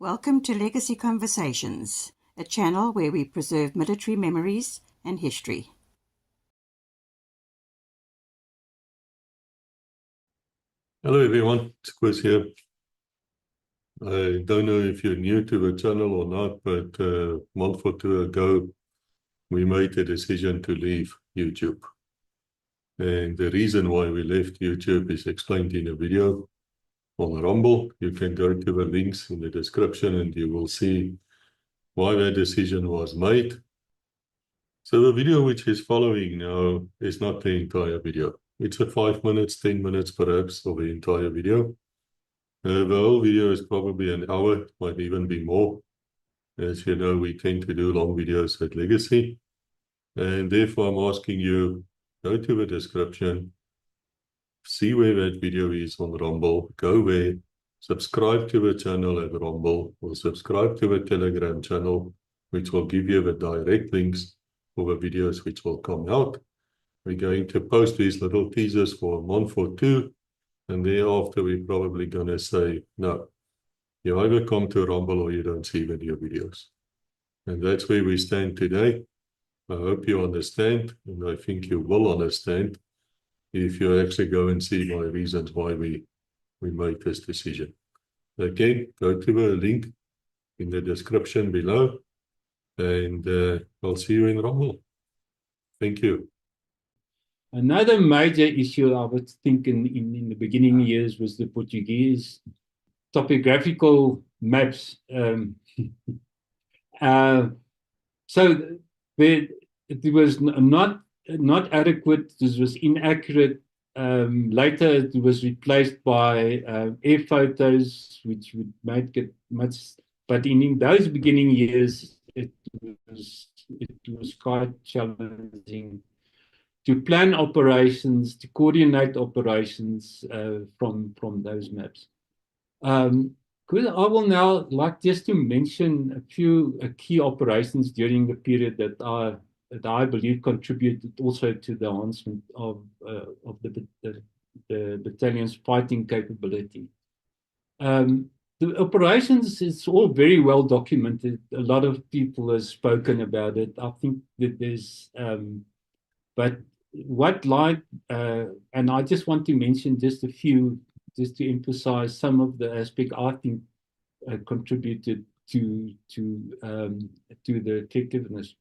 Welcome to Legacy Conversations, a channel where we preserve military memories and history. Hello everyone, it's Chris here. I don't know if you're new to the channel or not, but a month or two ago, we made a decision to leave YouTube. And the reason why we left YouTube is explained in a video on Rumble. You can go to the links in the description and you will see why that decision was made. So the video which is following now is not the entire video. It's a 5 minutes, 10 minutes perhaps of the entire video. The whole video is probably an hour, might even be more. As you know, we tend to do long videos at Legacy. And therefore, I'm asking you, go to the description, see where that video is on Rumble, go there, subscribe to the channel at Rumble, or subscribe to the Telegram channel, which will give you the direct links for the videos which will come out. We're going to post these little teasers for a month or two, and thereafter we're probably going to say, no, you either come to Rumble or you don't see the new videos. And that's where we stand today. I hope you understand, and I think you will understand if you actually go and see my reasons why we made this decision. Again, go to the link in the description below, and I'll see you in Rumble. Thank you. Another major issue I was thinking in the beginning years was the Portuguese topographical maps. So it was not adequate. This was inaccurate. Later, it was replaced by air photos, which would make it much. But in those beginning years, it was quite challenging to plan operations, to coordinate operations from those maps. Good. I will now like just to mention a few key operations during the period that I believe contributed also to the enhancement of the battalion's fighting capability. The operations is all very well documented. A lot of people have spoken about it. I think that there's, but what like, and I just want to mention just a few, just to emphasize some of the aspects I think contributed to the effectiveness.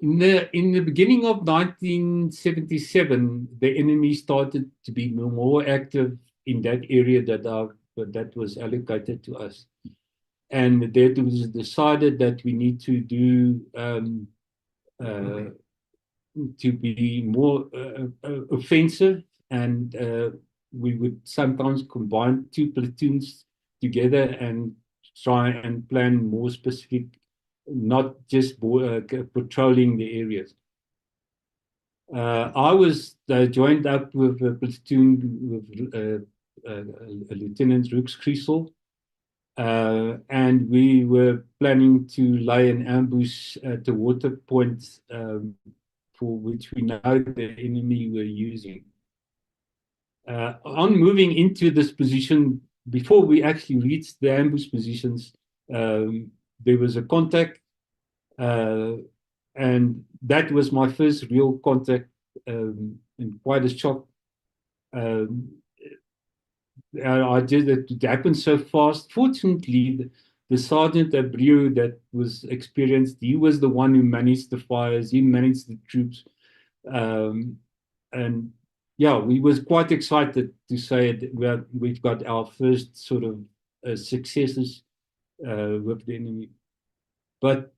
In the beginning of 1977, the enemy started to be more active in that area that was allocated to us, and that it was decided that we need to do to be more offensive, and we would sometimes combine two platoons together and try and plan more specific, not just patrolling the areas. I was joined up with a platoon with Lieutenant Rooks Kriesel, and we were planning to lay an ambush at the water point for which we know the enemy were using. On moving into this position, before we actually reached the ambush positions, there was a contact, and that was my first real contact, and quite a shock. I did it happened so fast. Fortunately, the Sergeant Abreu that was experienced, he was the one who managed the fires, he managed the troops. And yeah, we was quite excited to say that we've got our first sort of successes with the enemy. But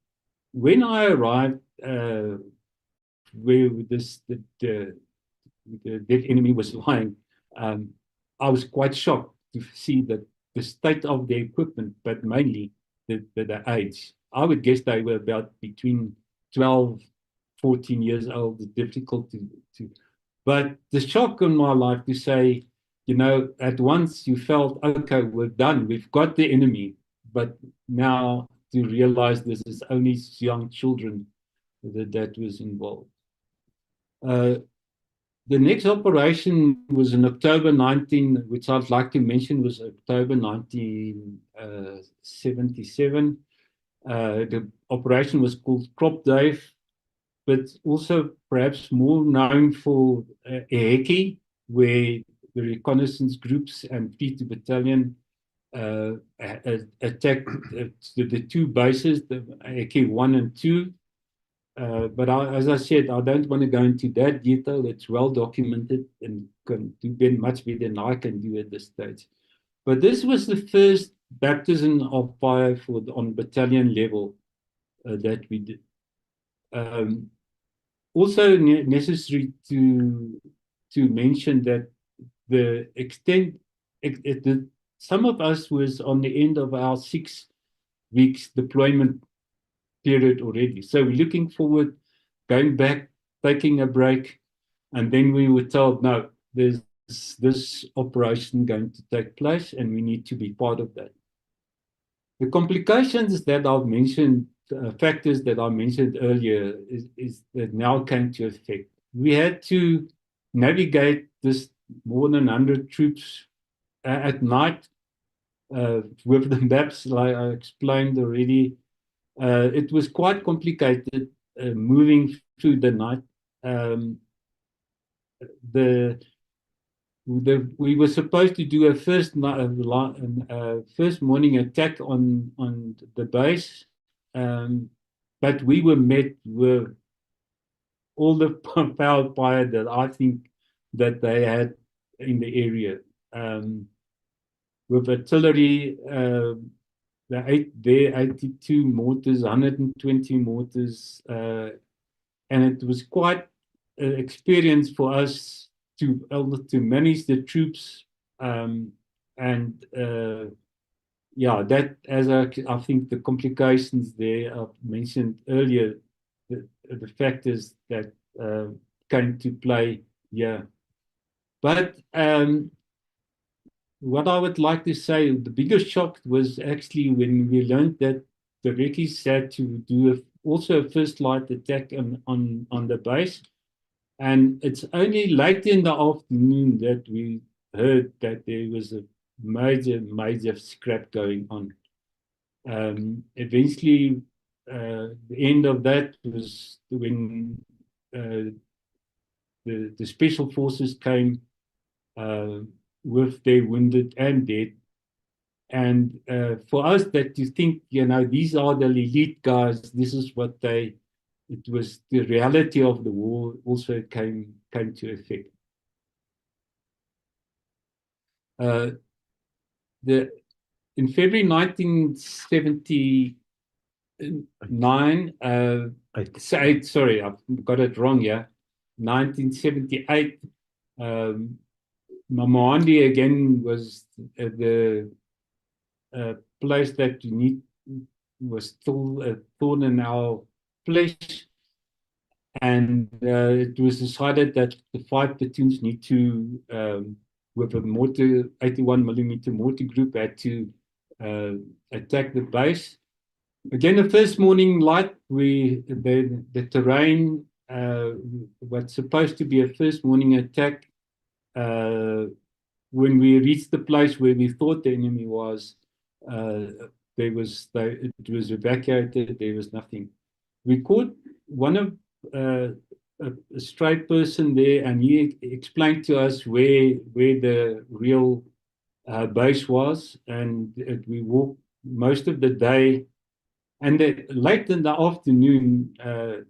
when I arrived where the enemy was lying, I was quite shocked to see that the state of the equipment, but mainly the age. I would guess they were about between 12, 14 years old. It's difficult to. But the shock in my life to say, you know, at once you felt, okay, we're done. We've got the enemy. But now to realize this is only young children that was involved. The next operation was in October 19, which I'd like to mention was October 1977. The operation was called Crop Dave, but also perhaps more known for Eheki, where the reconnaissance groups and 3 Battalion attacked the 2 bases, the Eheki 1 and 2. But as I said, I don't want to go into that detail. It's well documented and can do much better than I can do at this stage. But this was the first baptism of fire on battalion level that we did. Also necessary to mention that the extent, some of us was on the end of our 6 weeks deployment period already. So we're looking forward, going back, taking a break, and then we were told, no, there's this operation going to take place and we need to be part of that. The complications that I've mentioned, factors that I mentioned earlier, is that now came to effect. We had to navigate this more than 100 troops at night with the maps, like I explained already. It was quite complicated moving through the night. We were supposed to do a first morning attack on the base, but we were met with all the firepower that I think that they had in the area, with artillery. The 82 mortars, 120 mortars, and it was quite an experience for us to manage the troops, and that, as I think the complications there I've mentioned earlier, the factors that came to play here. But what I would like to say, the biggest shock was actually when we learned that the Rekkies had to do also a first light attack on the base. And it's only late in the afternoon that we heard that there was a major scrap going on. Eventually, the end of that was when the special forces came with their wounded and dead. And for us, that you think, these are the elite guys, this is what it was the reality of the war also came to effect. In February 1979, sorry, I've got it wrong here, 1978, Mamandi again was the place that was still a thorn in our flesh, and it was decided that the 5 platoons need to, with a mortar, 81mm mortar group, had to attack the base. Again, the first morning light, the terrain, what's supposed to be a first morning attack, when we reached the place where we thought the enemy was, it was evacuated. There was nothing. We caught one of a stray person there, and he explained to us where the real base was, and we walked most of the day. And late in the afternoon,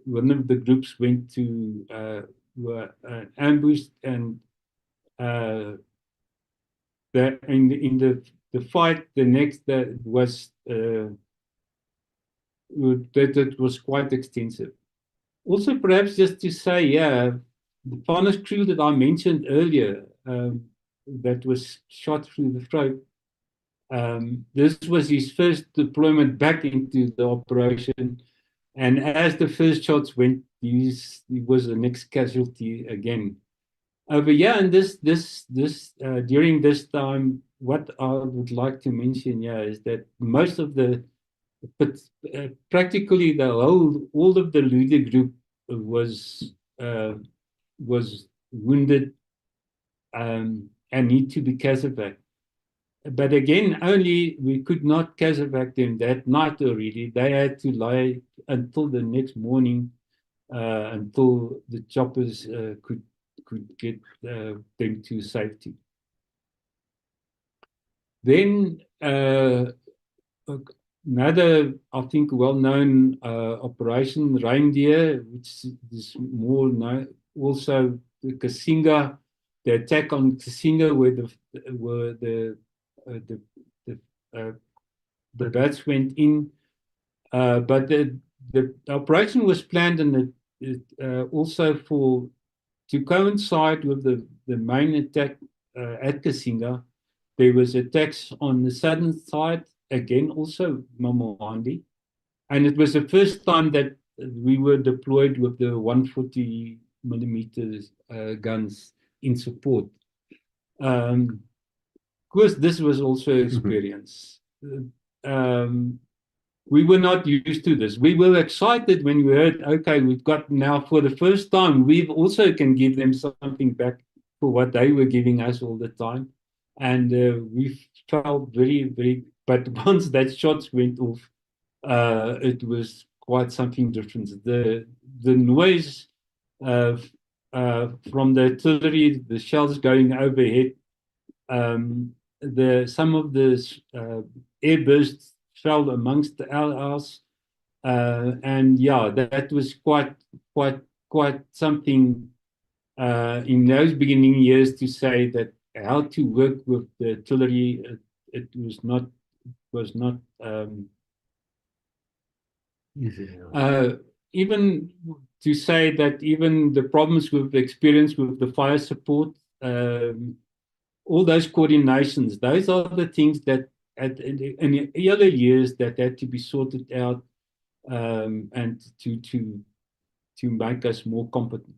one of the groups went to were ambushed, and in the fight, the next was that was quite extensive. Also, perhaps just to say, the Farners crew that I mentioned earlier, that was shot through the throat. This was his first deployment back into the operation, and as the first shots went, he was the next casualty again. Over here, and during this time, what I would like to mention here is that most of practically all of the Luda group was wounded and need to be casevaced. But again, only we could not casevac them that night already. They had to lie until the next morning, until the choppers could get them to safety. Then another, I think, well-known Operation Reindeer, which is more known, also the Kasinga, the attack on Kasinga, where the bats went in, but the operation was planned, and it also to coincide with the main attack at Kasinga. There was attacks on the southern side, again also Mamawandi, and it was the first time that we were deployed with the 140 millimeters guns in support. Of course, this was also experience. We were not used to this. We were excited when we heard, okay, we've got now for the first time, we also can give them something back for what they were giving us all the time. And we felt very, very, but once that shots went off, it was quite something different. The noise from the artillery, the shells going overhead, some of the airbursts fell amongst ours, and yeah, that was quite something in those beginning years to say that how to work with the artillery. It was not even to say that even the problems we've experienced with the fire support, all those coordinations, those are the things that in the earlier years that had to be sorted out, and to make us more competent.